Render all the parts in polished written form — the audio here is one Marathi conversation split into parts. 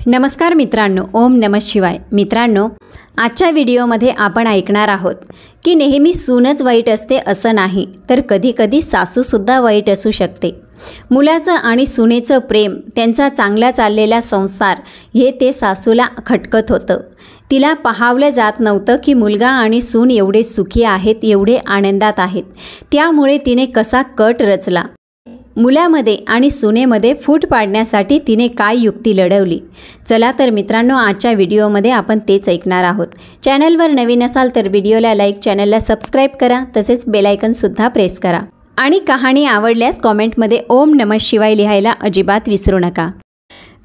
नमस्कार मित्रांनो, ओम नमः शिवाय। मित्रांनो, आजच्या व्हिडिओमध्ये आपण ऐकणार आहोत की नेहमी सूनच वाईट असते असं नाही, तर कधीकधी सासूसुद्धा वाईट असू शकते। मुलाचं आणि सुनेचं प्रेम, त्यांचा चांगला चाललेला संसार हे ते सासूला खटकत होतं। तिला पाहावलं जात नव्हतं की मुलगा आणि सून एवढे सुखी आहेत, एवढे आनंदात आहेत। त्यामुळे तिने कसा कट रचला, मुलामध्ये आणि सुनेमध्ये फूट पाडण्यासाठी तिने काय युक्ती लढवली। चला तर मित्रांनो, आजच्या व्हिडिओमध्ये आपण तेच ऐकणार आहोत। चॅनलवर नवीन असाल तर व्हिडिओला लाईक, चॅनलला सबस्क्राईब करा, तसेच बेल आयकॉनसुद्धा प्रेस करा आणि कहाणी आवडल्यास कॉमेंटमध्ये ओम नमः शिवाय लिहायला अजिबात विसरू नका।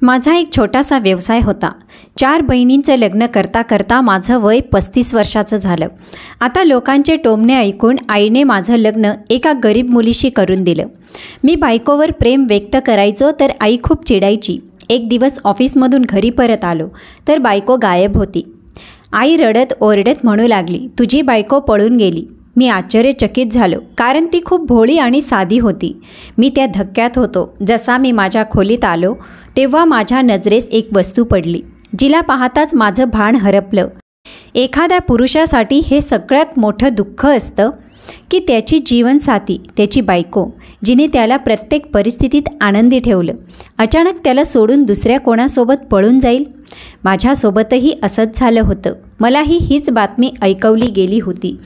माझा एक छोटासा व्यवसाय होता। 4 बहिणींचं लग्न करता करता माझं वय 35 वर्षाचं झालं। आता लोकांचे टोमणे ऐकून आईने माझं लग्न एका गरीब मुलीशी करून दिलं। मी बायकोवर प्रेम व्यक्त करायचो तर आई खूप चिडायची। एक दिवस ऑफिसमधून घरी परत आलो तर बायको गायब होती। आई रडत ओरडत म्हणू लागली, तुझी बायको पळून गेली। मी आश्चर्यचकित झालो, कारण ती खूप भोळी आणि साधी होती। मी त्या धक्क्यात होतो। जसा मी माझ्या खोलीत आलो तेव्हा माझ्या नजरेस एक वस्तू पडली, जिला पाहताच माझं भान हरपलं। एखाद्या पुरुषासाठी हे सगळ्यात मोठं दुःख असतं की त्याची जीवनसाथी, त्याची बायको, जिने त्याला प्रत्येक परिस्थितीत आनंदी ठेवलं, अचानक त्याला सोडून दुसऱ्या कोणासोबत पळून जाईल। माझ्यासोबतही असंच झालं होतं। मलाही हीच बातमी ऐकवली गेली होती।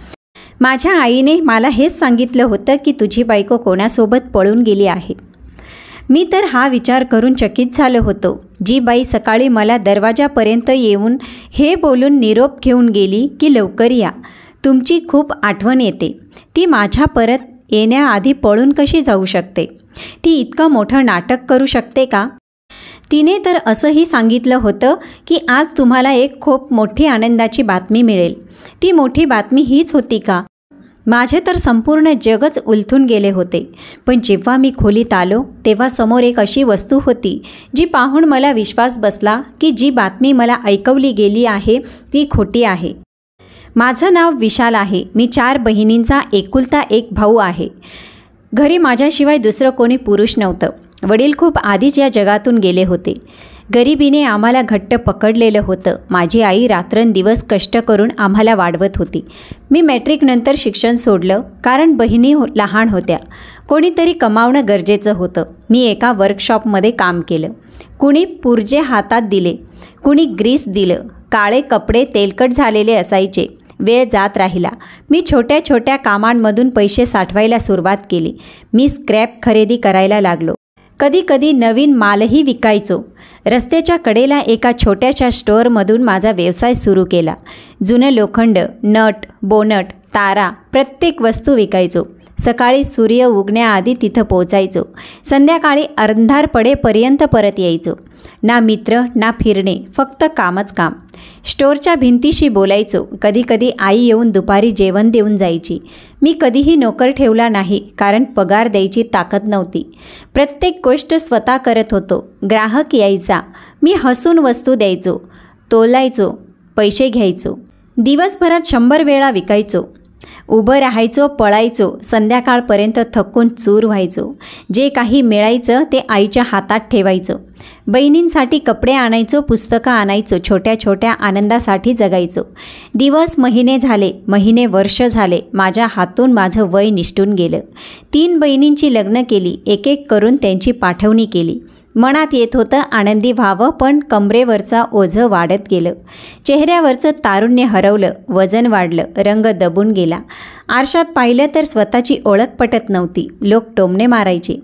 माझ्या आईने मला हेच सांगितलं होतं की तुझी बायको कोणासोबत पळून गेली आहे। मी तर हा विचार करून चकित झालो होतो। जी बाई सकाळी मला दरवाजापर्यंत येऊन हे बोलून निरोप घेऊन गेली की लवकर या, तुमची खूप आठवण येते, ती माझ्या परत येण्याआधी पळून कशी जाऊ शकते? ती इतकं मोठं नाटक करू शकते का? तिने तर असंही सांगितलं होतं की आज तुम्हाला एक खूप मोठी आनंदाची बातमी मिळेल। ती मोठी बातमी हीच होती का? माझे तर संपूर्ण जगच उलथून गेले होते। पण जेव्हा मी खोलीत आलो तेव्हा समोर एक अशी वस्तू होती जी पाहून मला विश्वास बसला की जी बातमी मला ऐकवली गेली आहे ती खोटी आहे। माझं नाव विशाल आहे। मी 4 बहिणींचा एकुलता एक भाऊ आहे। घरी माझ्याशिवाय दुसरं कोणी पुरुष नव्हतं। वडील खूप आधीच या जगातून गेले होते। गरिबीने आम्हाला घट्ट पकडलेलं होतं। माझी आई रात्रंदिवस कष्ट करून आम्हाला वाढवत होती। मी मॅट्रिकनंतर शिक्षण सोडलं, कारण बहिणी लहान होत्या। कोणीतरी कमावणं गरजेचं होतं। मी एका वर्कशॉपमध्ये काम केलं। कुणी पुर्जे हातात दिले, कुणी ग्रीस दिलं। काळे कपडे तेलकट झालेले असायचे। वेळ जात राहिला। मी छोट्या छोट्या कामांमधून पैसे साठवायला सुरुवात केली। मी स्क्रॅप खरेदी करायला लागलो। कधी कधी नवीन मालही विकायचो। रस्त्याच्या कडेला एका छोट्याशा स्टोअरमधून माझा व्यवसाय सुरू केला। जुनं लोखंड, नट, बोनट, तारा, प्रत्येक वस्तू विकायचो। सकाळी सूर्य उगण्याआधी तिथं पोचायचो। संध्याकाळी अंधार पडेपर्यंत परत यायचो। ना मित्र ना फिरणे, फक्त कामच काम। स्टोअरच्या भिंतीशी बोलायचो। कधीकधी आई येऊन दुपारी जेवण देऊन जायची। मी कधीही नोकर ठेवला नाही, कारण पगार द्यायची ताकद नव्हती। प्रत्येक गोष्ट स्वतः करत होतो। ग्राहक यायचा, मी हसून वस्तू द्यायचो, तोलायचो, पैसे घ्यायचो। दिवसभरात 100 वेळा विकायचो। उभं राहायचो, पळायचो, संध्याकाळपर्यंत थकून चूर व्हायचो। जे काही मिळायचं ते आईच्या हातात ठेवायचो। बहिणींसाठी कपडे आणायचो, पुस्तकं आणायचो, छोट्या छोट्या आनंदासाठी जगायचो। दिवस महिने झाले, महिने वर्ष झाले, माझ्या हातून माझं वय निसटून गेलं। 3 बहिणींची लग्न केली, एक एक करून त्यांची पाठवणी केली। मनात येत होतं आनंदी व्हावं, पण कमरेवरचा ओझं वाढत गेलं। चेहऱ्यावरचं तारुण्य हरवलं, वजन वाढलं, रंग दबून गेला। आरशात पाहिलं तर स्वतःची ओळख पटत नव्हती। लोक टोमणे मारायचे।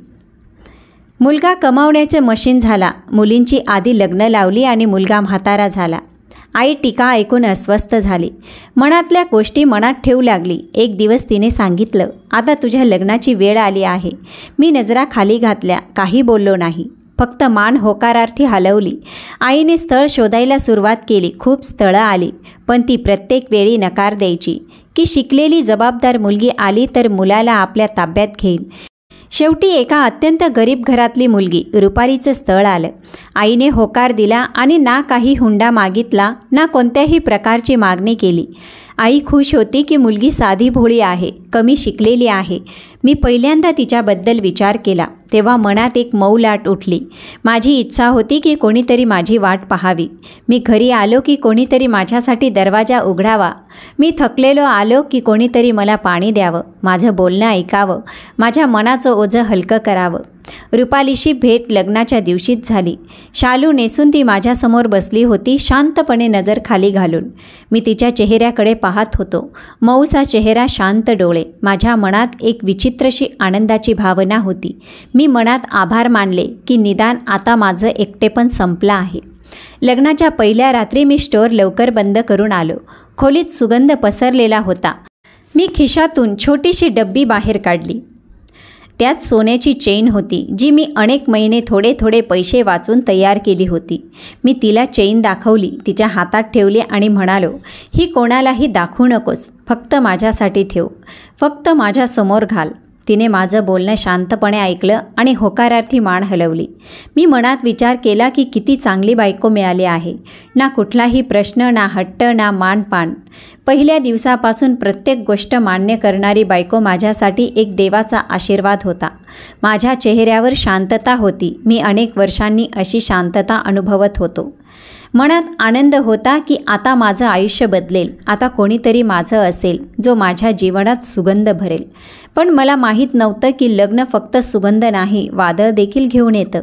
मुलगा कमावण्याचं मशीन झाला। मुलींची आधी लग्न लावली आणि मुलगा म्हातारा झाला। आई टीका ऐकून अस्वस्थ झाली। मनातल्या गोष्टी मनात ठेवू लागली। एक दिवस तिने सांगितलं, आता तुझ्या लग्नाची वेळ आली आहे। मी नजरा खाली घातल्या, काही बोललो नाही, फक्त मान होकारार्थी हलवली। आईने स्थळ शोधायला सुरुवात केली। खूप स्थळं आली, पण ती प्रत्येक वेळी नकार द्यायची की शिकलेली जबाबदार मुलगी आली तर मुलाला आपल्या ताब्यात घेईन। शेवटी एका अत्यंत गरीब घरातली मुलगी, रुपालीचं स्थळ आलं। आईने होकार दिला आणि ना काही हुंडा मागितला, ना कोणत्याही प्रकारची मागणी केली। आई खुश होती की मुलगी साधी भोळी आहे, कमी शिकलेली आहे, मी पहिल्यांदा तिच्याबद्दल विचार केला तेव्हा मनात एक मऊ लाट उठली. माझी इच्छा होती की कोणीतरी माझी वाट पाहावी. मी घरी आलो की कोणीतरी माझ्यासाठी दरवाजा उघडावा. मी थकलेलो आलो की कोणीतरी मला पाणी द्यावं, माझं बोलणं ऐकावं, माझ्या मनाचं ओझं हलकं करावं. रुपालीशी भेट लग्नाच्या दिवशीच झाली. शालू नेसून ती माझ्यासमोर बसली होती, शांतपणे नजर खाली घालून. मी तिच्या चेहऱ्याकडे पाहत होतो. मऊसा चेहरा, शांत डोळे. माझ्या मनात एक विचित्रशी आनंदाची भावना होती. मी मनात आभार मानले की निदान आता माझं एकटेपण संपलं आहे. लग्नाच्या पहिल्या रात्री मी स्टोअर लवकर बंद करून आलो. खोलीत सुगंध पसरलेला होता. मी खिशातून छोटीशी डब्बी बाहेर काढली. त्यात सोन्याची चेन होती, जी मी अनेक महिने थोडे थोडे पैसे वाचून तयार केली होती. मी तिला चेन दाखवली, तिच्या हातात ठेवली आणि म्हणालो, ही कोणालाही दाखवू नकोस, फक्त माझ्यासाठी ठेव, फक्त माझ्यासमोर घाल. तिने माझं बोलणं शांतपणे ऐकलं आणि होकारार्थी मान हलवली. मी मनात विचार केला की किती चांगली बायको मिळाली आहे. ना कुठलाही प्रश्न, ना हट्ट, ना मानपान. पहिल्या दिवसापासून प्रत्येक गोष्ट मान्य करणारी बायको माझ्यासाठी एक देवाचा आशीर्वाद होता. माझ्या चेहऱ्यावर शांतता होती. मी अनेक वर्षांनी अशी शांतता अनुभवत होतो. मनात आनंद होता की आता माझं आयुष्य बदलेल, आता कोणीतरी माझं असेल जो माझ्या जीवनात सुगंध भरेल. पण मला माहीत नव्हतं की लग्न फक्त सुगंध नाही, वादळ देखील घेऊन येतं.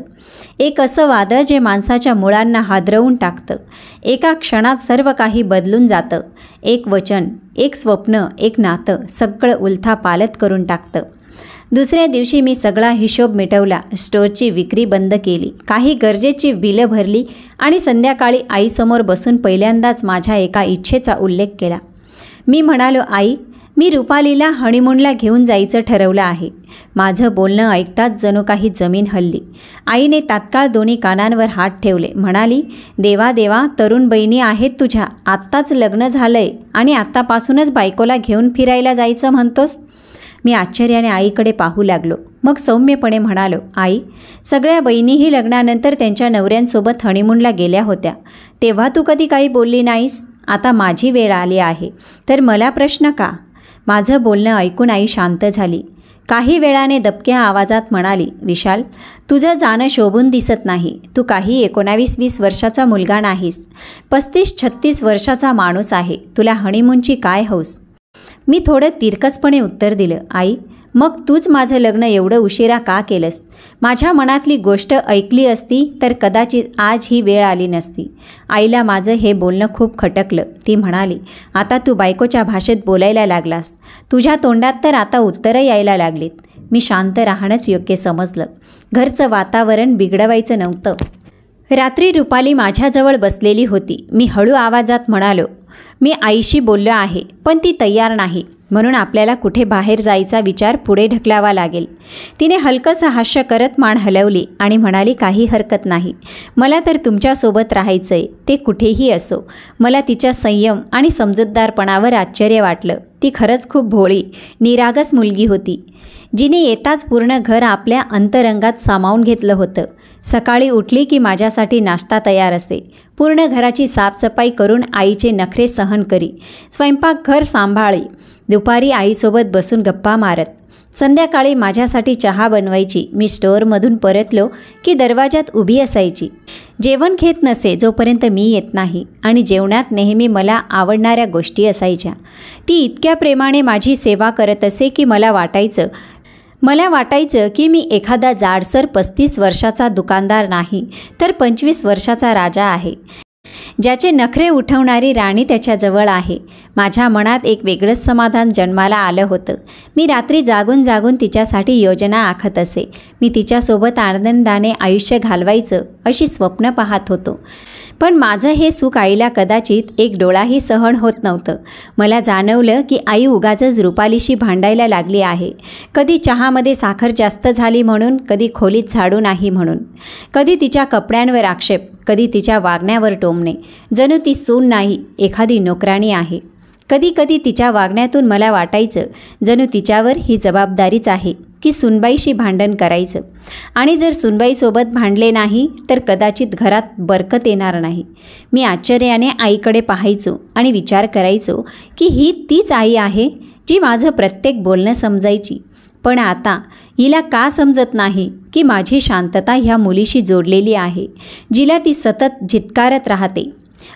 एक असं वादळ जे माणसाच्या मुळांना हादरवून टाकतं. एका क्षणात सर्व काही बदलून जातं. एक वचन, एक स्वप्न, एक नातं सगळं उलथापालथ करून टाकतं. दुसऱ्या दिवशी मी सगळा हिशोब मिटवला. स्टोअरची विक्री बंद केली, काही गरजेची बिलं भरली आणि संध्याकाळी आईसमोर बसून पहिल्यांदाच माझ्या एका इच्छेचा उल्लेख केला. मी म्हणालो, आई, मी रुपालीला हनीमूनला घेऊन जायचं ठरवलं आहे. माझं बोलणं ऐकताच जणू काही जमीन हलली. आईने तात्काळ दोन्ही कानांवर हात ठेवले. म्हणाली, देवा देवा, तरुण बहिणी आहेत तुझ्या. आत्ताच लग्न झालंय आणि आत्तापासूनच बायकोला घेऊन फिरायला जायचं म्हणतोस. मी आश्चर्याने आईकडे पाहू लागलो. मग सौम्यपणे म्हणालो, आई, सगळ्या बहिणीही लग्नानंतर त्यांच्या नवऱ्यांसोबत हनीमूनला गेल्या होत्या. तेव्हा तू कधी काही बोलली नाहीस. आता माझी वेळ आली आहे, तर मला प्रश्न का? माझं बोलणं ऐकून आई शांत झाली. काही वेळाने दबक्या आवाजात म्हणाली, विशाल, तुझं जाणं शोभून दिसत नाही. तू काही 19-20 वर्षाचा मुलगा नाहीस, 35-36 वर्षाचा माणूस आहे. तुला हनीमूनची काय हौस? मी थोडं तिरकसपणे उत्तर दिलं, आई, मग तूच माझं लग्न एवढं उशिरा का केलंस? माझ्या मनातली गोष्ट ऐकली असती तर कदाचित आज ही वेळ आली नसती. आईला माझं हे बोलणं खूप खटकलं. ती म्हणाली, आता तू बायकोच्या भाषेत बोलायला लागलास. तुझ्या तोंडात तर आता उत्तरं यायला लागलीत. मी शांत राहणंच योग्य समजलं. घरचं वातावरण बिघडवायचं नव्हतं. रात्री रुपाली माझ्याजवळ बसलेली होती. मी हळू आवाजात म्हणालो, मी आईशी बोललो आहे, पण ती तयार नाही, म्हणून आपल्याला कुठे बाहेर जायचा विचार पुढे ढकलावा लागेल. तिने हलकंसं हास्य करत मान हलवली आणि म्हणाली, काही हरकत नाही, मला तर तुमच्यासोबत राहायचं आहे, ते कुठेही असो. मला तिच्या संयम आणि समजूतदारपणावर आश्चर्य वाटलं. ती खरंच खूप भोळी, निरागस मुलगी होती, जिने येताच पूर्ण घर आपल्या अंतरंगात सामावून घेतलं होतं. सकाळी उठली की माझ्यासाठी नाश्ता तयार असे. पूर्ण घराची साफसफाई करून आईचे नखरे सहन करी. स्वयंपाकघर सांभाळी. दुपारी आईसोबत बसून गप्पा मारत. संध्याकाळी माझ्यासाठी चहा बनवायची. मी स्टोअरमधून परतलो की दरवाजात उभी असायची. जेवण घेत नसे जोपर्यंत मी येत नाही आणि जेवणात नेहमी मला आवडणाऱ्या गोष्टी असायच्या. ती इतक्या प्रेमाने माझी सेवा करत असे की मला वाटायचं की मी एखादा जाडसर 35 वर्षाचा दुकानदार नाही, तर 25 वर्षाचा राजा आहे, ज्याचे नखरे उठवणारी राणी त्याच्याजवळ आहे. माझ्या मनात एक वेगळंच समाधान जन्माला आलं होतं. मी रात्री जागून जागून तिच्यासाठी योजना आखत असे. मी तिच्यासोबत आनंदाने आयुष्य घालवायचं अशी स्वप्न पाहत होतो. पण माझं हे सुख आईला कदाचित एक डोळाही सहन होत नव्हतं. मला जाणवलं की आई उगाचच रुपालीशी भांडायला लागली आहे. कधी चहामध्ये साखर जास्त झाली म्हणून, कधी खोलीत झाडू नाही म्हणून, कधी तिच्या कपड्यांवर आक्षेप, कधी तिच्या वागण्यावर टोमणे, जणू ती सून नाही, एखादी नोकराणी आहे. कधी कधी तिच्या वागण्यातून मला वाटायचं जणू तिच्यावर ही जबाबदारीच आहे की सुनबाईशी भांडण करायचं, आणि जर सुनबाईसोबत भांडले नाही तर कदाचित घरात बरकत येणार नाही. मी आश्चर्याने आईकडे पाहायचो आणि विचार करायचो की ही तीच आई आहे जी माझं प्रत्येक बोलणं समजायची. पण आता हिला का समजत नाही की माझी शांतता ह्या मुलीशी जोडलेली आहे, जिला ती सतत झिटकारत राहते.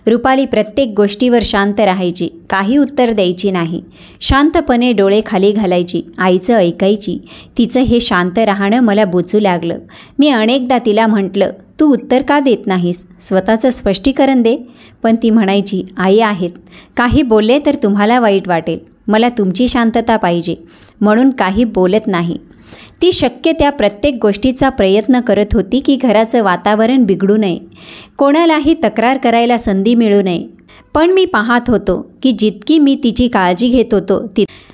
रुपाली प्रत्येक गोष्टीवर शांत राहायची, काही उत्तर द्यायची नाही. शांतपणे डोळे खाली घालायची, आईचं ऐकायची. तिचं हे शांत राहणं मला बुचू लागलं. मी अनेकदा तिला म्हटलं, तू उत्तर का देत नाहीस, स्वतःचं स्पष्टीकरण दे. पण ती म्हणायची, आई आहेत, काही बोलले तर तुम्हाला वाईट वाटेल, मला तुमची शांतता पाहिजे, म्हणून काही बोलत नाही. ती शक्य त्या प्रत्येक गोष्टीचा प्रयत्न करत होती की घराचं वातावरण बिघडू नये, कोणालाही तक्रार करायला संधी मिळू नये. पण मी पाहत होतो की जितकी मी तिची काळजी घेत होतो,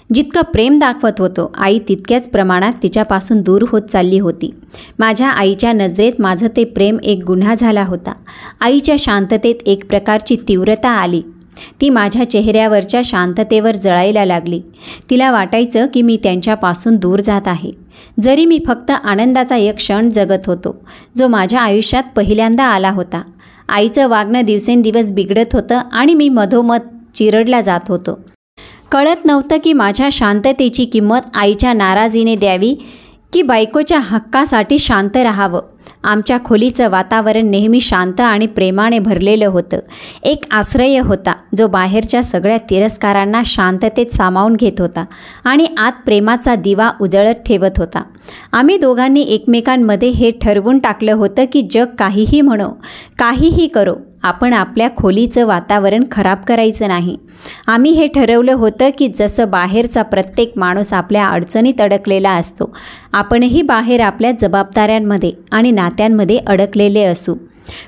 जितकं प्रेम दाखवत होतो, आई तितक्याच प्रमाणात तिच्यापासून दूर होत चालली होती. माझ्या आईच्या नजरेत माझं ते प्रेम एक गुन्हा झाला होता. आईच्या शांततेत एक प्रकारची तीव्रता आली. ती माझ्या चेहऱ्यावरच्या शांततेवर जळायला लागली. तिला वाटायचं की मी त्यांच्यापासून दूर जात आहे, जरी मी फक्त आनंदाचा एक क्षण जगत होतो, जो माझ्या आयुष्यात पहिल्यांदा आला होता. आईचं वागणं दिवसेंदिवस बिघडत होतं आणि मी मधोमध चिरडला जात होतो. कळत नव्हतं की माझ्या शांततेची किंमत आईच्या नाराजीने द्यावी की बायकोच्या हक्कासाठी शांत राहावं. आमच्या खोलीचं वातावरण नेहमी शांत आणि प्रेमाने भरलेलं होतं. एक आश्रय होता जो बाहेरच्या सगळ्या तिरस्कारांना शांततेत सामावून घेत होता आणि आत प्रेमाचा दिवा उजळत ठेवत होता. आम्ही दोघांनी एकमेकांमध्ये हे ठरवून टाकलं होतं की जग काहीही म्हणो, काहीही करो, आपण आपल्या खोलीचं वातावरण खराब करायचं नाही. आम्ही हे ठरवलं होतं की जसं बाहेरचा प्रत्येक माणूस आपल्या अडचणीत अडकलेला असतो, आपणही बाहेर आपल्या जबाबदाऱ्यांमध्ये आणि नात्यांमध्ये अडकलेले असू.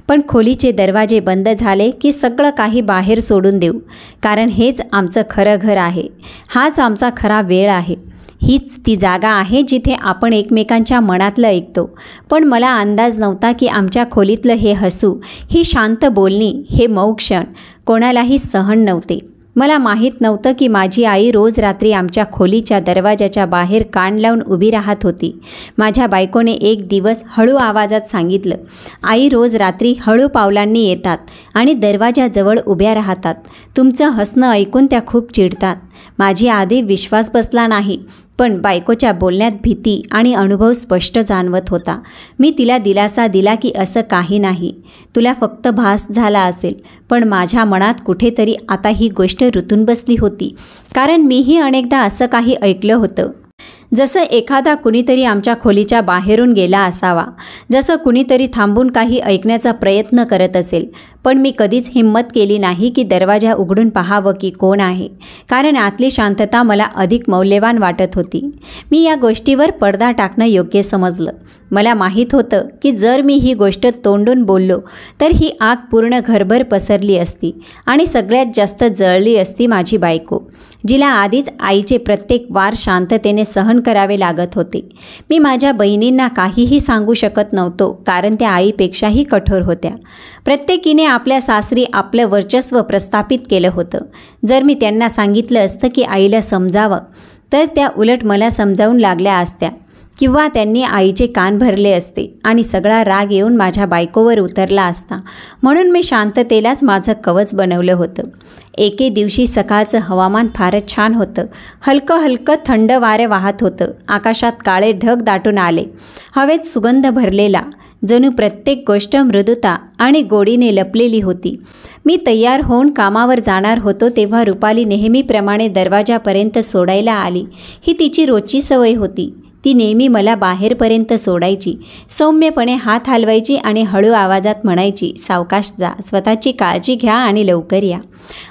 पण खोलीचे दरवाजे बंद झाले की सगळं काही बाहेर सोडून देऊ, कारण हेच आमचं खरं घर आहे, हाच आमचा खरा वेळ आहे. हीच ती जागा आहे जिथे आपण एकमेकांच्या मनातलं ऐकतो. पण मला अंदाज नव्हता की आमच्या खोलीतलं हे हसू, ही शांत बोलणी, हे मऊ क्षण कोणालाही सहन नव्हते. मला माहीत नव्हतं की माझी आई रोज रात्री आमच्या खोलीच्या दरवाजाच्या बाहेर कान लावून उभी राहत होती. माझ्या बायकोने एक दिवस हळू आवाजात सांगितलं, आई रोज रात्री हळू पावलांनी येतात आणि दरवाजाजवळ उभ्या राहतात. तुमचं हसणं ऐकून त्या खूप चिडतात. माझी आधी विश्वास बसला नाही, पण बायकोच्या बोलण्यात भीती आणि अनुभव स्पष्ट जाणवत होता. मी तिला दिलासा दिला की असं काही नाही, तुला फक्त भास झाला असेल. पण माझ्या मनात कुठेतरी आता ही गोष्ट रुतून बसली होती, कारण मीही अनेकदा असं काही ऐकलं होतं. जसं एखादा कुणीतरी आमच्या खोलीच्या बाहेरून गेला असावा, जसं कुणीतरी थांबून काही ऐकण्याचा प्रयत्न करत असेल. पण मी कधीच हिंमत केली नाही की दरवाजा उघडून पाहावं की कोण आहे, कारण आतली शांतता मला अधिक मौल्यवान वाटत होती. मी या गोष्टीवर पडदा टाकणं योग्य समजलं. मला माहीत होतं की जर मी ही गोष्ट तोंडून बोललो तर ही आग पूर्ण घरभर पसरली असती आणि सगळ्यात जास्त जळली असती माझी बायको, जिला आधीच आईचे प्रत्येक वार शांततेने सहन करावे लागत होते. मी माझ्या बहिणींना काहीही सांगू शकत नव्हतो, कारण त्या आईपेक्षाही कठोर होत्या. प्रत्येकीने आपल्या सासरी आपलं वर्चस्व प्रस्थापित केलं होतं. जर मी त्यांना सांगितलं असतं की आईला समजावं, तर त्या उलट मला समजावून लागल्या असत्या, किंवा त्यांनी आईचे कान भरले असते आणि सगळा राग येऊन माझ्या बायकोवर उतरला असता. म्हणून मी शांततेलाच माझं कवच बनवलं होतं. एके दिवशी सकाळचं हवामान फारच छान होतं. हलकं हलकं थंड वारे वाहत होतं. आकाशात काळे ढग दाटून आले. हवेत सुगंध भरलेला, जणू प्रत्येक गोष्ट मृदुता आणि गोडीने लपलेली होती. मी तयार होऊन कामावर जाणार होतो तेव्हा रुपाली नेहमीप्रमाणे दरवाजापर्यंत सोडायला आली. ही तिची रोजची सवय होती. ती नेहमी मला बाहेरपर्यंत सोडायची, सौम्यपणे हात हलवायची आणि हळू आवाजात म्हणायची, सावकाश जा, स्वतःची काळजी घ्या आणि लवकर या.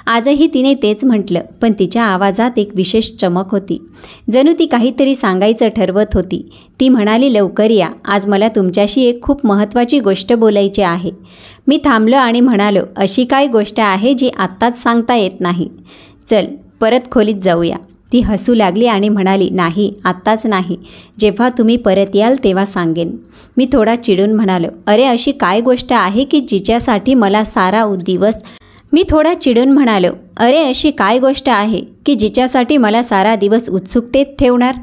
आजही तिने तेच म्हटलं, पण तिच्या आवाजात एक विशेष चमक होती. जणू ती काहीतरी सांगायचं ठरवत होती. ती म्हणाली, लवकर या, आज मला तुमच्याशी एक खूप महत्त्वाची गोष्ट बोलायची आहे. मी थांबलो आणि म्हणालो, अशी काय गोष्ट आहे जी आत्ताच सांगता येत नाही? चल परत खोलीत जाऊया. ती हसू लागली आणि म्हणाली, नाही, आत्ताच नाही, जेव्हा तुम्ही परत याल तेव्हा सांगेन. मी थोडा चिडून म्हणालो, अरे अशी काय गोष्ट आहे की जिच्यासाठी मला सारा दिवस उत्सुकतेत ठेवणार?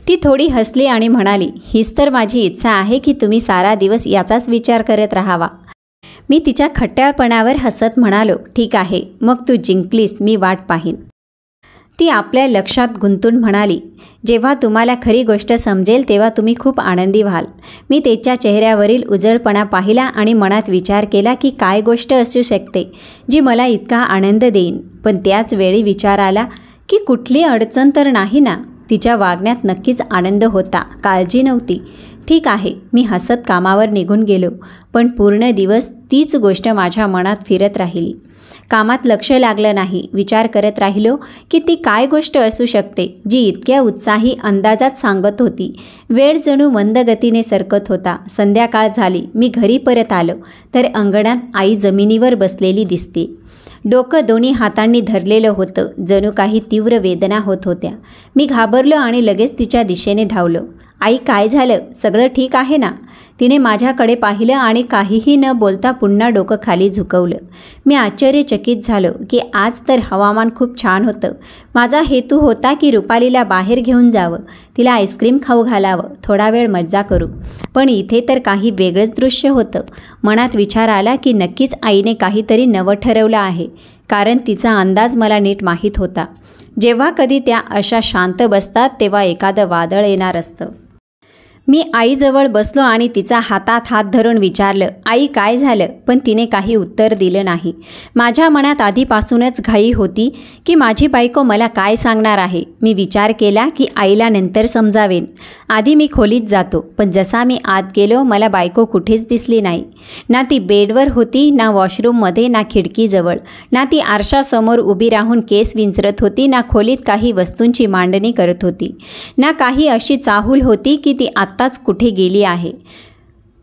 ती थोडी हसली आणि म्हणाली, हीच तर माझी इच्छा आहे की तुम्ही सारा दिवस याचाच विचार करत राहावा. मी तिच्या खट्ट्याळपणावर हसत म्हणालो, ठीक आहे, मग तू जिंकलीस, मी वाट पाहीन. ती आपल्या लक्षात गुंतून म्हणाली, जेव्हा तुम्हाला खरी गोष्ट समजेल तेव्हा तुम्ही खूप आनंदी व्हाल. मी तिच्या चेहऱ्यावरील उजळपणा पाहिला आणि मनात विचार केला की काय गोष्ट असू शकते जी मला इतका आनंद देईन. पण त्याच वेळी विचार आला की कुठली अडचण तर नाही ना. तिच्या वागण्यात नक्कीच आनंद होता, काळजी नव्हती. ठीक आहे, मी हसत कामावर निघून गेलो. पण पूर्ण दिवस तीच गोष्ट माझ्या मनात फिरत राहिली. कामात लक्ष लागलं नाही. विचार करत राहिलो की ती काय गोष्ट असू शकते जी इतक्या उत्साही अंदाजात सांगत होती. वेळ जणू मंद गतीने सरकत होता. संध्याकाळ झाली. मी घरी परत आलो तर अंगणात आई जमिनीवर बसलेली दिसते. डोकं दोन्ही हातांनी धरलेलं होतं. जणू काही तीव्र वेदना होत होत्या. मी घाबरलो आणि लगेच तिच्या दिशेने धावलो. आई, काय झालं? सगळं ठीक आहे ना? तिने माझ्याकडे पाहिलं आणि काहीही न बोलता पुन्हा डोकं खाली झुकवलं. मी आश्चर्यचकित झालो की आज तर हवामान खूप छान होतं. माझा हेतू होता की रुपालीला बाहेर घेऊन जावं, तिला आईस्क्रीम खाऊ घालावं, थोडा वेळ मज्जा करू. पण इथे तर काही वेगळंच दृश्य होतं. मनात विचार आला की नक्कीच आईने काहीतरी नवं ठरवलं आहे, कारण तिचा अंदाज मला नीट माहीत होता. जेव्हा कधी त्या अशा शांत बसतात तेव्हा एखादं वादळ येणार असतं. मी आईजवळ बसलो आणि तिचा हातात हात धरून विचारलं, आई काय झालं? पण तिने काही उत्तर दिलं नाही. माझ्या मनात आधीपासूनच घाई होती की माझी बायको मला काय सांगणार आहे. मी विचार केला की आईला नंतर समजावेन, आधी मी खोलीत जातो. पण जसा मी आत गेलो मला बायको कुठेच दिसली नाही. ना ती बेडवर होती, ना वॉशरूममध्ये, ना खिडकीजवळ, ना ती आरशासमोर उभी राहून केस विंचरत होती, ना खोलीत काही वस्तूंची मांडणी करत होती, ना काही अशी चाहूल होती की ती आत्ताच कुठे गेली आहे.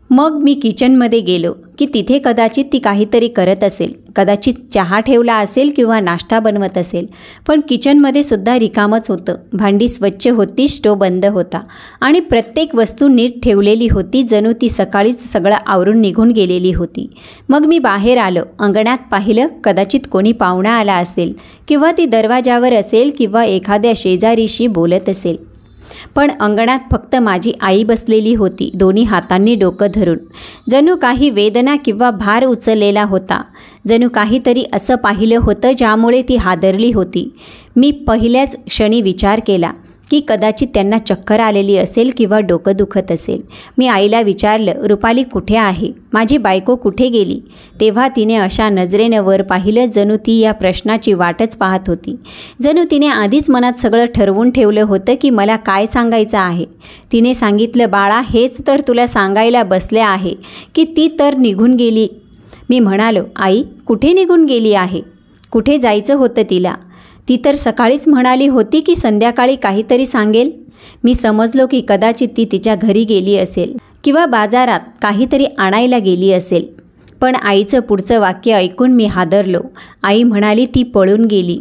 मग मी किचनमध्ये गेलो की तिथे कदाचित ती काहीतरी करत असेल. कदाचित चहा ठेवला असेल किंवा नाश्ता बनवत असेल. पण किचनमध्ये सुद्धा रिकामच होतं. भांडी स्वच्छ होती, स्टोव बंद होता आणि प्रत्येक वस्तू नीट ठेवलेली होती, जणू ती सकाळीच सगळं आवरून निघून गेलेली होती. मग मी बाहेर आलो. अंगणात पाहिलं. कदाचित कोणी पाहुणा आला असेल किंवा ती दरवाजावर असेल किंवा एखाद्या शेजारीशी बोलत असेल. पण अंगणात फक्त माझी आई बसलेली होती, दोन्ही हातांनी डोकं धरून. जणू काही वेदना किंवा भार उचललेला होता. जणू काहीतरी असं पाहिलं होतं ज्यामुळे ती हादरली होती. मी पहिल्याच क्षणी विचार केला की कदाचित त्यांना चक्कर आलेली असेल किंवा डोकं दुखत असेल. मी आईला विचारलं, रुपाली कुठे आहे? माझी बायको कुठे गेली? तेव्हा तिने अशा नजरेनं वर पाहिलं जणू ती या प्रश्नाची वाटच पाहत होती. जणू तिने आधीच मनात सगळं ठरवून ठेवलं होतं की मला काय सांगायचं आहे. तिने सांगितलं, बाळा, हेच तर तुला सांगायला बसले आहे की ती तर निघून गेली. मी म्हणालो, आई कुठे निघून गेली आहे? कुठे जायचं होतं तिला? ती तर सकाळीच म्हणाली होती की संध्याकाळी काहीतरी सांगेल. मी समजलो की कदाचित ती तिच्या घरी गेली असेल किंवा बाजारात काहीतरी आणायला गेली असेल. पण आईचं पुढचं वाक्य ऐकून मी हादरलो. आई म्हणाली, ती पळून गेली.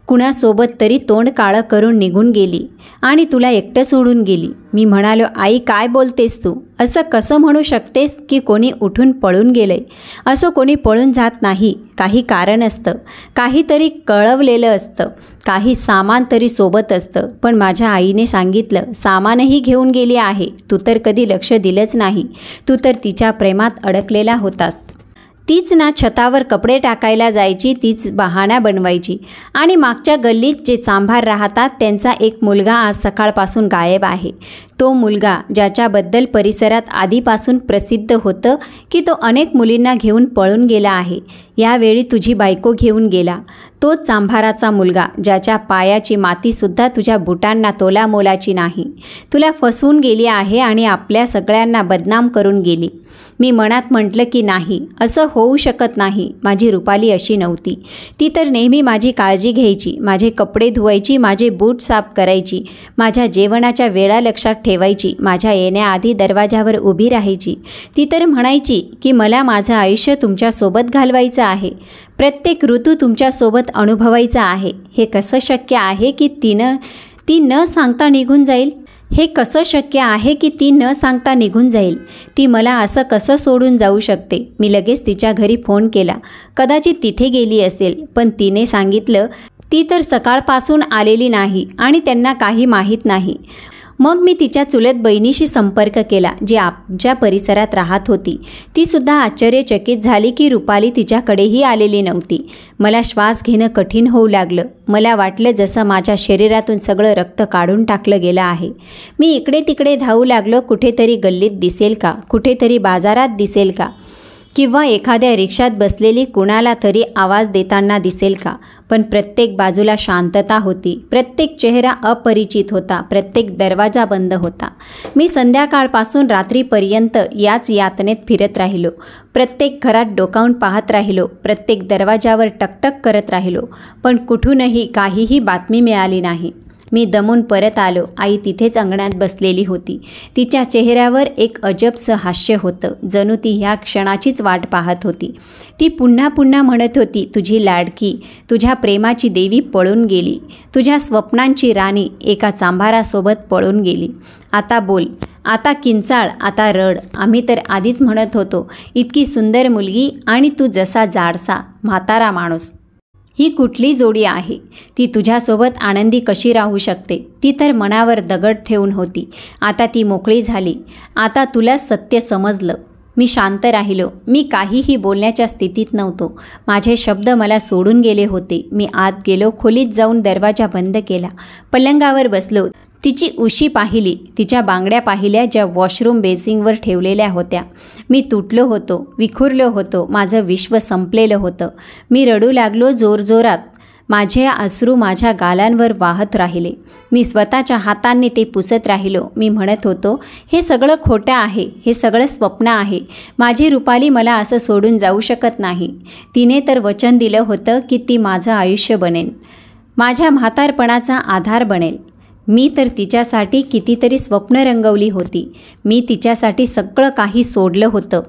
कुणासोबत तरी तोंड काळं करून निघून गेली आणि तुला एकटं सोडून गेली. मी म्हणालो, आई काय बोलतेस तू? असं कसं म्हणू शकतेस की कोणी उठून पळून गेलंय? असं कोणी पळून जात नाही. काही कारण असतं, काहीतरी कळवलेलं असतं, काही सामान तरी सोबत असतं. पण माझ्या आईने सांगितलं, सामानही घेऊन गेली आहे. तू तर कधी लक्ष दिलंच नाही. तू तर तिच्या प्रेमात अडकलेला होतास. तीच ना छतावर कपडे टाकायला जायची, तीच बहाणा बनवायची. आणि मागच्या गल्लीत जे चांभार राहतात त्यांचा एक मुलगा आज सकाळपासून गायब आहे. तो मुलगा ज्याच्याबद्दल परिसरात आधीपासून प्रसिद्ध होतं की तो अनेक मुलींना घेऊन पळून गेला आहे. यावेळी तुझी बायको घेऊन गेला. तोच चांभाराचा मुलगा ज्याच्या पायाची मातीसुद्धा तुझ्या बुटांना तोलामोलाची नाही. तुला फसवून गेली आहे आणि आपल्या सगळ्यांना बदनाम करून गेली. मी मनात म्हटलं की नाही, असं होऊ शकत नाही. माझी रुपाली अशी नव्हती. ती तर नेहमी माझी काळजी घ्यायची, माझे कपडे धुवायची, माझे बूट साफ करायची, माझ्या जेवणाच्या वेळा लक्षात ठेवायची, माझ्या येण्याआधी दरवाजावर उभी राहायची. ती तर म्हणायची की मला माझं आयुष्य तुमच्यासोबत घालवायचं आहे, प्रत्येक ऋतू तुमच्यासोबत अनुभवायचा आहे. हे कसं शक्य आहे की ती न सांगता निघून जाईल? हे कसं शक्य आहे की ती न सांगता निघून जाईल? ती मला असं कसं सोडून जाऊ शकते? मी लगेच तिच्या घरी फोन केला. कदाचित तिथे गेली असेल. पण तिने सांगितलं, ती तर सकाळपासून आलेली नाही आणि त्यांना काही माहीत नाही. मग मी तिच्या चुलत बहिणीशी संपर्क केला, जी आमच्या परिसरात राहत होती. ती सुद्धा आश्चर्यचकित झाली की रुपाली तिच्याकडेही आलेली नव्हती. मला श्वास घेणं कठीण होऊ लागलं. मला वाटलं जसं माझ्या शरीरातून सगळं रक्त काढून टाकलं गेलं आहे. मी इकडे तिकडे धावू लागलो. कुठेतरी गल्लीत दिसेल का, कुठेतरी बाजारात दिसेल का, किंवा एखाद्या रिक्षात बसलेली कुणाला तरी आवाज देताना दिसेल का. पण प्रत्येक बाजूला शांतता होती. प्रत्येक चेहरा अपरिचित होता. प्रत्येक दरवाजा बंद होता. मी संध्याकाळपासून रात्रीपर्यंत याच यातनेत फिरत राहिलो. प्रत्येक घरात डोकावून पाहत राहिलो. प्रत्येक दरवाजावर टकटक करत राहिलो. पण कुठूनही काहीही बातमी मिळाली नाही. मी दमून परत आलो. आई तिथेच अंगणात बसलेली होती. तिच्या चेहऱ्यावर एक अजबसं हास्य होतं. जणू ती ह्या क्षणाचीच वाट पाहत होती. ती पुन्हा पुन्हा म्हणत होती, तुझी लाडकी, तुझ्या प्रेमाची देवी पळून गेली. तुझ्या स्वप्नांची राणी एका चांभारासोबत पळून गेली. आता बोल, आता किंचाळ, आता रड. आम्ही तर आधीच म्हणत होतो, इतकी सुंदर मुलगी आणि तू जसा जाडसा म्हातारा माणूस. ही कुठली जोडी आहे? ती तुझ्यासोबत आनंदी कशी राहू शकते? ती तर मनावर दगड ठेवून होती. आता ती मोकळी झाली. आता तुला सत्य समजलं. मी शांत राहिलो. मी काहीही बोलण्याच्या स्थितीत नव्हतो. माझे शब्द मला सोडून गेले होते. मी आत गेलो. खोलीत जाऊन दरवाजा बंद केला. पलंगावर बसलो. तिची उशी पाहिली. तिच्या बांगड्या पाहिल्या, ज्या वॉशरूम बेसिंगवर ठेवलेल्या होत्या. मी तुटलो होतो, विखुरलो होतो. माझं विश्व संपलेलं होतं. मी रडू लागलो जोरजोरात. माझे अश्रू माझ्या गालांवर वाहत राहिले. मी स्वतःच्या हातांनी ते पुसत राहिलो. मी म्हणत होतो, हे सगळं खोटं आहे, हे सगळं स्वप्न आहे. माझी रुपाली मला असं सोडून जाऊ शकत नाही. तिने तर वचन दिलं होतं की ती माझं आयुष्य बनेल, माझ्या म्हातारपणाचा आधार बनेल. मी तर तिच्यासाठी कितीतरी स्वप्न रंगवली होती. मी तिच्यासाठी सगळं काही सोडलं होतं,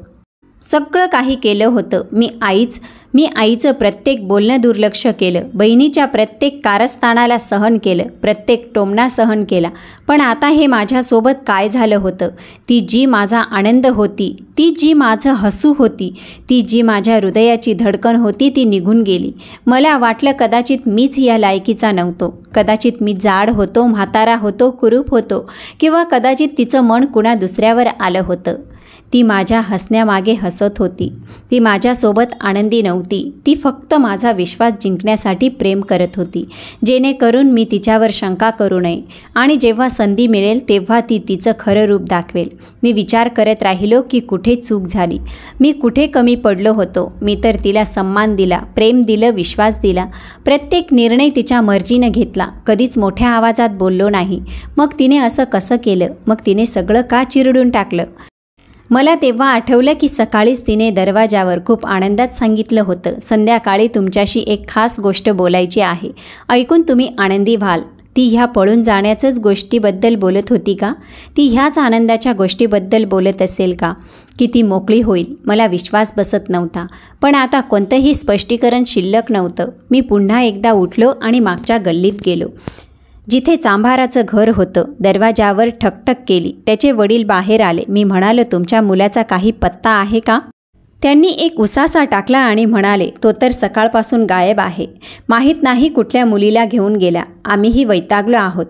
सगळं काही केलं होतं. मी आईचं प्रत्येक बोलणं दुर्लक्ष केलं. बहिणीच्या प्रत्येक कारस्थानाला सहन केलं, प्रत्येक टोमणा सहन केला. पण आता हे माझ्यासोबत काय झालं होतं? ती जी माझा आनंद होती, ती जी माझं हसू होती, ती जी माझ्या हृदयाची धडकन होती, ती निघून गेली. मला वाटलं कदाचित मीच या लायकीचा नव्हतो. कदाचित मी जाड होतो, म्हातारा होतो, कुरूप होतो, किंवा कदाचित तिचं मन कुणा दुसऱ्यावर आलं होतं. ती माझ्या हसण्यामागे हसत होती. ती माझ्यासोबत आनंदी नव्हती. ती फक्त माझा विश्वास जिंकण्यासाठी प्रेम करत होती, जेणेकरून मी तिच्यावर शंका करू नये आणि जेव्हा संधी मिळेल तेव्हा ती तिचं खरं रूप दाखवेल. मी विचार करत राहिलो की कुठे चूक झाली, मी कुठे कमी पडलो होतो. मी तर तिला सन्मान दिला, प्रेम दिलं, विश्वास दिला. प्रत्येक निर्णय तिच्या मर्जीनं घेतला. कधीच मोठ्या आवाजात बोललो नाही. मग तिने असं कसं केलं? मग तिने सगळं का चिरडून टाकलं? मला तेव्हा आठवलं की सकाळीच तिने दरवाजावर खूप आनंदात सांगितलं होतं, संध्याकाळी तुमच्याशी एक खास गोष्ट बोलायची आहे, ऐकून तुम्ही आनंदी व्हाल. ती ह्या पळून जाण्याचंच गोष्टीबद्दल बोलत होती का? ती ह्याच आनंदाच्या गोष्टीबद्दल बोलत असेल का की ती मोकळी होईल? मला विश्वास बसत नव्हता. पण आता कोणतंही स्पष्टीकरण शिल्लक नव्हतं. मी पुन्हा एकदा उठलो आणि मागच्या गल्लीत गेलो, जिथे चांभाराचं घर होतं. दरवाजावर ठकठक केली. त्याचे वडील बाहेर आले. मी म्हणालो, तुमच्या मुलाचा काही पत्ता आहे का? त्यांनी एक उसासा टाकला आणि म्हणाले, तो तर सकाळपासून गायब आहे. माहीत नाही कुठल्या मुलीला घेऊन गेला. आम्हीही वैतागलो आहोत.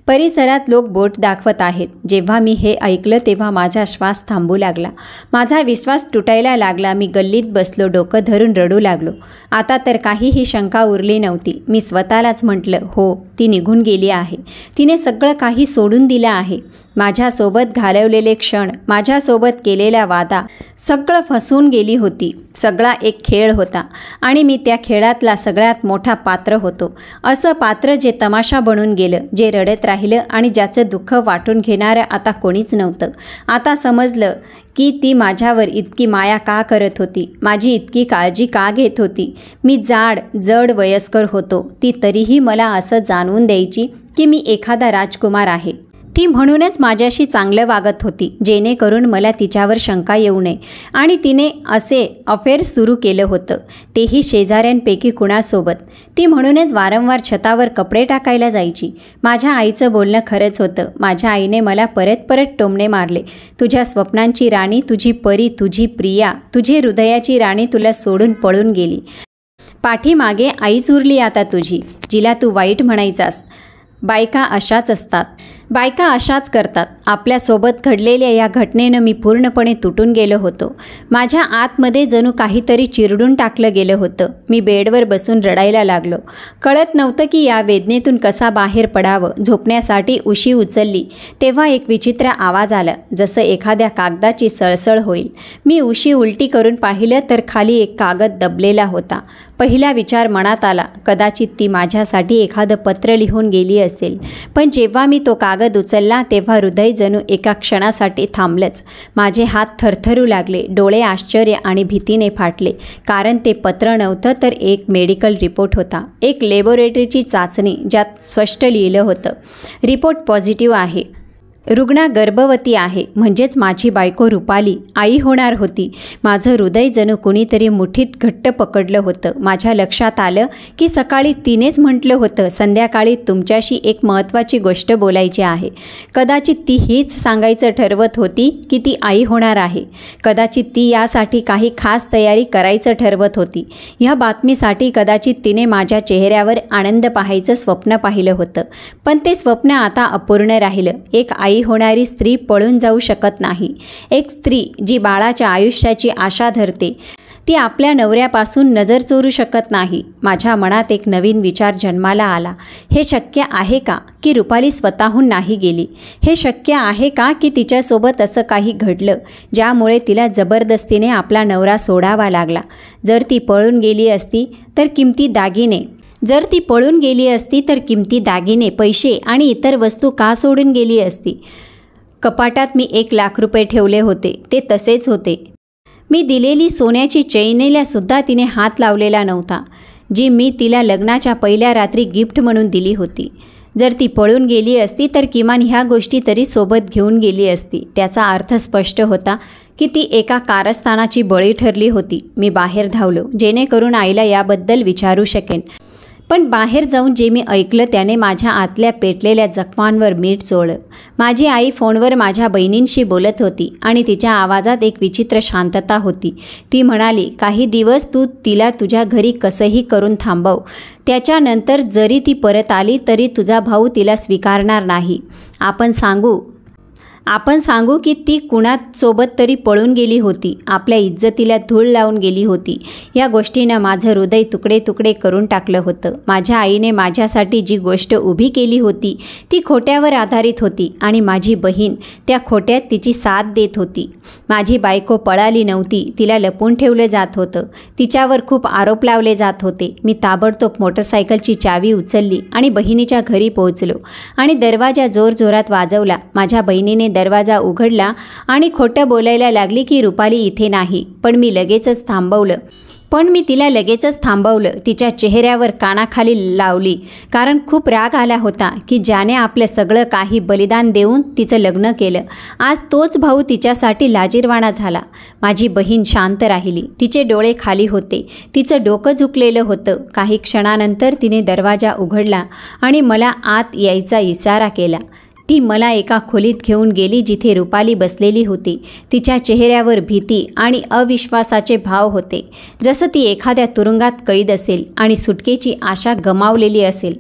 परिसरात लोक बोट दाखवत आहेत. जेव्हा मी हे ऐकलं तेव्हा माझा श्वास थांबू लागला. माझा विश्वास तुटायला लागला. मी गल्लीत बसलो, डोकं धरून रडू लागलो. आता तर काहीही शंका उरली नव्हती. मी स्वतःलाच म्हटलं, हो, ती निघून गेली आहे. तिने सगळं काही सोडून दिलं आहे. माझ्यासोबत घालवलेले क्षण, माझ्यासोबत केलेला वादा, सगळं फसवून गेली होती. सगळा एक खेळ होता आणि मी त्या खेळातला सगळ्यात मोठा पात्र होतो. असं पात्र जे तमाशा बनून गेलं, जे रडत राहिलं आणि ज्याचं दुःख वाटून घेणारं आता कोणीच नव्हतं. आता समजलं की ती माझ्यावर इतकी माया का करत होती, माझी इतकी काळजी का घेत होती. मी जड वयस्कर होतो, ती तरीही मला असं जाणवून द्यायची की मी एखादा राजकुमार आहे. ती म्हणूनच माझ्याशी चांगलं वागत होती, जेणेकरून मला तिच्यावर शंका येऊ नये. आणि तिने असे अफेअर सुरू केलं होतं, तेही शेजाऱ्यांपैकी कुणासोबत. ती म्हणूनच वारंवार छतावर कपडे टाकायला जायची. माझ्या आईचं बोलणं खरंच होतं. माझ्या आईने मला परत टोमणे मारले. तुझ्या स्वप्नांची राणी, तुझी परी, तुझी प्रिया, तुझी हृदयाची राणी तुला सोडून पळून गेली. पाठीमागे आईच उरली आता तुझी, जिला तू वाईट म्हणायचास. बायका अशाच असतात, बायका अशाच करतात. आपल्यासोबत घडलेल्या या घटनेनं मी पूर्णपणे तुटून गेलो होतो. माझ्या आतमध्ये जणू काहीतरी चिरडून टाकलं गेलं होतं. मी बेडवर बसून रडायला लागलो. कळत नव्हतं की या वेदनेतून कसा बाहेर पडावं. झोपण्यासाठी उशी उचलली तेव्हा एक विचित्र आवाज आला, जसं एखाद्या कागदाची सळसळ होईल. मी उशी उलटी करून पाहिलं तर खाली एक कागद दबलेला होता. पहिला विचार मनात आला, कदाचित ती माझ्यासाठी एखादं पत्र लिहून गेली असेल. पण जेव्हा मी तो कागद उचलला तेव्हा हृदय जणू एका क्षणासाठी थांबलंच. माझे हात थरथरू लागले, डोळे आश्चर्य आणि भीतीने फाटले. कारण ते पत्र नव्हतं तर एक मेडिकल रिपोर्ट होता, एक लॅबोरेटरीची चाचणी, ज्यात स्पष्ट लिहिलं होतं, रिपोर्ट पॉझिटिव्ह आहे. रुग्णा गर्भवती आहे, म्हणजेच माझी बायको रुपाली आई होणार होती. माझं हृदय जणू कुणीतरी मुठीत घट्ट पकडलं होतं. माझ्या लक्षात आलं की सकाळी तिनेच म्हटलं होतं, संध्याकाळी तुमच्याशी एक महत्त्वाची गोष्ट बोलायची आहे. कदाचित ती हीच सांगायचं ठरवत होती की ती आई होणार आहे. कदाचित ती यासाठी काही खास तयारी करायचं ठरवत होती. ह्या बातमीसाठी कदाचित तिने माझ्या चेहऱ्यावर आनंद पाहायचं स्वप्न पाहिलं होतं. पण ते स्वप्न आता अपूर्ण राहिलं. एक आई होणारी स्त्री पळून जाऊ शकत नाही. एक स्त्री जी बाळाच्या आयुष्याची आशा धरते, ती आपल्या नवऱ्यापासून नजर चोरू शकत नाही. माझ्या मनात एक नवीन विचार जन्माला आला. हे शक्य आहे का की रुपाली स्वतःहून नाही गेली? हे शक्य आहे का की तिच्यासोबत असं काही घडलं ज्यामुळे तिला जबरदस्तीने आपला नवरा सोडावा लागला? जर ती पळून गेली असती तर किमती दागिने, पैसे आणि इतर वस्तू का सोडून गेली असती? कपाटात मी 1 लाख रुपये ठेवले होते, ते तसेच होते. मी दिलेली सोन्याची चैनीला सुद्धा तिने हात लावलेला नव्हता, जी मी तिला लग्नाच्या पहिल्या रात्री गिफ्ट म्हणून दिली होती. जर ती पळून गेली असती तर किमान ह्या गोष्टी तरी सोबत घेऊन गेली असती. त्याचा अर्थ स्पष्ट होता की ती एका कारस्थानाची बळी ठरली होती. मी बाहेर धावलो, जेणेकरून आईला याबद्दल विचारू शकेन. पण बाहेर जाऊन जे मी ऐकलं त्याने माझ्या आतल्या पेटलेल्या जखमांवर मीठ चोळलं. माझी आई फोनवर माझ्या बहिणींशी बोलत होती आणि तिच्या आवाजात एक विचित्र शांतता होती. ती म्हणाली, काही दिवस तू तिला तुझ्या घरी कसंही करून थांबव. त्याच्यानंतर जरी ती परत आली तरी तुझा भाऊ तिला स्वीकारणार नाही. आपण सांगू की ती कुणासोबत तरी पळून गेली होती, आपल्या इज्जतीला धूळ लावून गेली होती. या गोष्टीनं माझं हृदय तुकडे तुकडे करून टाकलं होतं. माझ्या आईने माझ्यासाठी जी गोष्ट उभी केली होती ती खोट्यावर आधारित होती आणि माझी बहीण त्या खोट्यात तिची साथ देत होती. माझी बायको पळाली नव्हती, तिला लपून ठेवलं जात होतं. तिच्यावर खूप आरोप लावले जात होते. मी ताबडतोब मोटरसायकलची चावी उचलली आणि बहिणीच्या घरी पोहोचलो आणि दरवाजा जोरजोरात वाजवला. माझ्या बहिणीने दरवाजा उघडला आणि खोटं बोलायला लागली की रुपाली इथे नाही. पण मी तिला लगेचच थांबवलं. तिच्या चेहऱ्यावर कानाखाली लावली, कारण खूप राग आला होता की ज्याने आपलं सगळं काही बलिदान देऊन तिचं लग्न केलं, आज तोच भाऊ तिच्यासाठी लाजिरवाणा झाला. माझी बहीण शांत राहिली. तिचे डोळे खाली होते, तिचं डोकं झुकलेलं होतं. काही क्षणानंतर तिने दरवाजा उघडला आणि मला आत यायचा इशारा केला. ती मला एका खोलीत घेऊन गेली जिथे रुपाली बसलेली होती. तिच्या चेहऱ्यावर भीती आणि अविश्वासाचे भाव होते, जसं ती एखाद्या तुरुंगात कैद असेल आणि सुटकेची आशा गमावलेली असेल.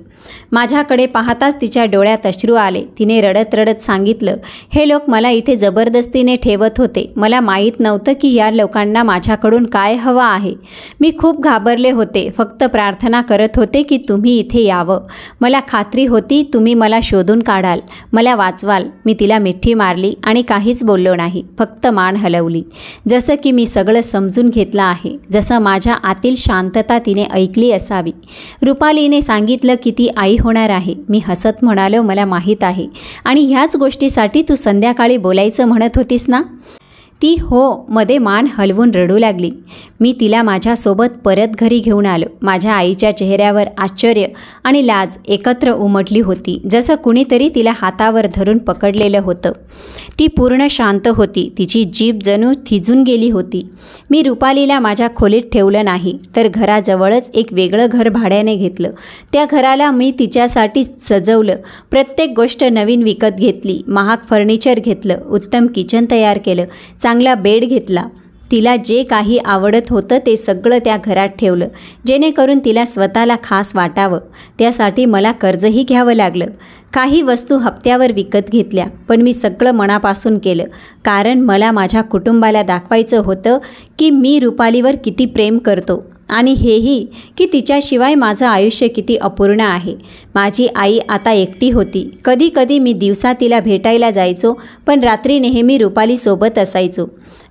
माझ्याकडे पाहताच तिच्या डोळ्यात अश्रू आले. तिने रडत रडत सांगितलं, हे लोक मला इथे जबरदस्तीने ठेवत होते. मला माहीत नव्हतं की या लोकांना माझ्याकडून काय हवं आहे. मी खूप घाबरले होते, फक्त प्रार्थना करत होते की तुम्ही इथे यावं. मला खात्री होती तुम्ही मला शोधून काढाल, मला वाचवाल. मी तिला मिठी मारली आणि काहीच बोललो नाही, फक्त मान हलवली, जसं की मी सगळं समजून घेतलं आहे, जसं माझ्या आतील शांतता तिने ऐकली असावी. रुपालीने सांगितलं की ती आई होणार आहे. मी हसत म्हणालो, मला माहीत आहे, आणि ह्याच गोष्टीसाठी तू संध्याकाळी बोलायचं म्हणत होतीस ना? ती हो मध्ये मान हलवून रडू लागली. मी तिला माझ्यासोबत परत घरी घेऊन आलो. माझ्या आईच्या चेहऱ्यावर आश्चर्य आणि लाज एकत्र उमटली होती, जसं कुणीतरी तिला हातावर धरून पकडलेलं होतं. ती पूर्ण शांत होती, तिची जीभ जणू थिजून गेली होती. मी रुपालीला माझ्या खोलीत ठेवलं नाही, तर घराजवळच एक वेगळं घर भाड्याने घेतलं. त्या घराला मी तिच्यासाठी सजवलं. प्रत्येक गोष्ट नवीन विकत घेतली, महाग फर्निचर घेतलं, उत्तम किचन तयार केलं, चांगला बेड घेतला. तिला जे काही आवडत होतं ते सगळं त्या घरात ठेवलं, जेणेकरून तिला स्वतःला खास वाटावं. त्यासाठी मला कर्जही घ्यावं लागलं. काही वस्तू हप्त्यावर विकत घेतल्या, पण मी सगळं मनापासून केलं, कारण मला माझ्या कुटुंबाला दाखवायचं होतं की मी रुपालीवर किती प्रेम करतो आणि हेही की तिच्याशिवाय माझं आयुष्य किती अपूर्ण आहे. माझी आई आता एकटी होती. कधी कधी मी दिवसा तिला भेटायला जायचो, पण रात्री नेहमी रुपालीसोबत असायचो.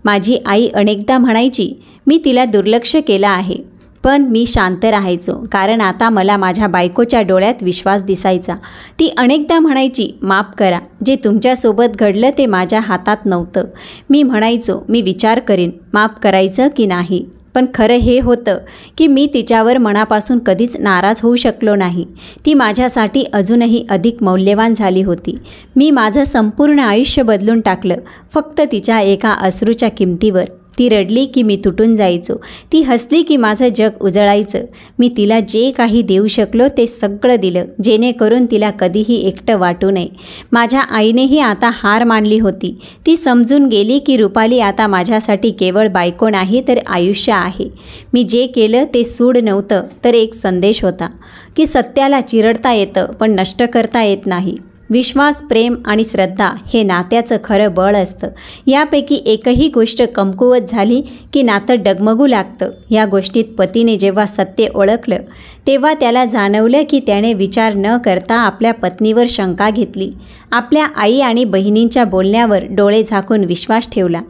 माझी आई अनेकदा म्हणायची मी तिला दुर्लक्ष केलं आहे, पण मी शांत राहायचो, कारण आता मला माझ्या बायकोच्या डोळ्यात विश्वास दिसायचा. ती अनेकदा म्हणायची माफ करा, जे तुमच्यासोबत घडलं ते माझ्या हातात नव्हतं. मी म्हणायचो मी विचार करीन माफ करायचं की नाही. पण खरं हे होतं की मी तिच्यावर मनापासून कधीच नाराज होऊ शकलो नाही. ती माझ्यासाठी अजूनही अधिक मौल्यवान झाली होती. मी माझं संपूर्ण आयुष्य बदलून टाकलं फक्त तिच्या एका अश्रूच्या किमतीवर. ती रडली की मी तुटून जायचो, ती हसली की माझं जग उजळायचं. मी तिला जे काही देऊ शकलो ते सगळं दिलं, जेणेकरून तिला कधीही एकटं वाटू नये. माझ्या आईनेही आता हार मानली होती. ती समजून गेली की रुपाली आता माझ्यासाठी केवळ बायको नाही तर आयुष्य आहे. मी जे केलं ते सूड नव्हतं, तर एक संदेश होता की सत्याला चिरडता येतं पण नष्ट करता येत नाही. विश्वास, प्रेम आणि श्रद्धा हे नात्याचं खरं बळ असतं. यापैकी एकही गोष्ट कमकुवत झाली की नातं डगमगू लागतं. या गोष्टीत पतीने जेव्हा सत्य ओळखलं तेव्हा त्याला जाणवलं की त्याने विचार न करता आपल्या पत्नीवर शंका घेतली, आपल्या आई आणि बहिणींच्या बोलण्यावर डोळे झाकून विश्वास ठेवला.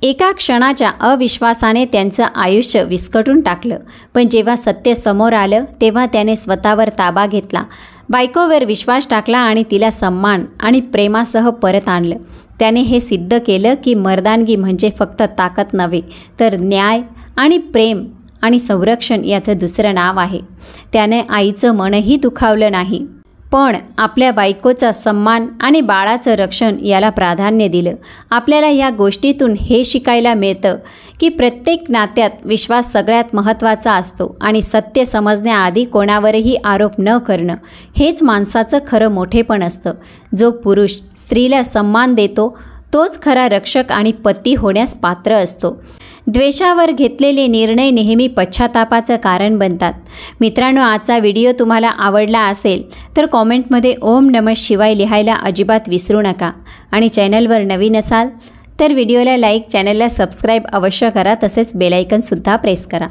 एका क्षणाच्या अविश्वासाने त्यांचं आयुष्य विस्कटून टाकलं. पण जेव्हा सत्य समोर आलं तेव्हा त्याने स्वतःवर ताबा घेतला, बायकोवर विश्वास टाकला आणि तिला सन्मान आणि प्रेमासह परत आणलं. त्याने हे सिद्ध केलं की मर्दानगी म्हणजे फक्त ताकद नव्हे, तर न्याय आणि प्रेम आणि संरक्षण याचं दुसरं नाव आहे. त्याने आईचं मनही दुखावलं नाही, पण आपल्या बायकोचा सन्मान आणि बाळाचं रक्षण याला प्राधान्य दिलं. आपल्याला या गोष्टीतून हे शिकायला मिळतं की प्रत्येक नात्यात विश्वास सगळ्यात महत्त्वाचा असतो आणि सत्य समजण्याआधी कोणावरही आरोप न करणं हेच माणसाचं खरं मोठेपण असतं. जो पुरुष स्त्रीला सन्मान देतो तोच खरा रक्षक आणि पती होण्यास पात्र असतो. द्वेषावर घेतलेले निर्णय नेहमी पश्चातापाचं कारण बनतात. मित्रांनो, आजचा व्हिडिओ तुम्हाला आवडला असेल तर कॉमेंटमध्ये ओम नमः शिवाय लिहायला अजिबात विसरू नका. आणि चॅनलवर नवीन असाल तर व्हिडिओला लाईक, चॅनलला सबस्क्राईब अवश्य करा. तसेच बेल आयकॉनसुद्धा प्रेस करा.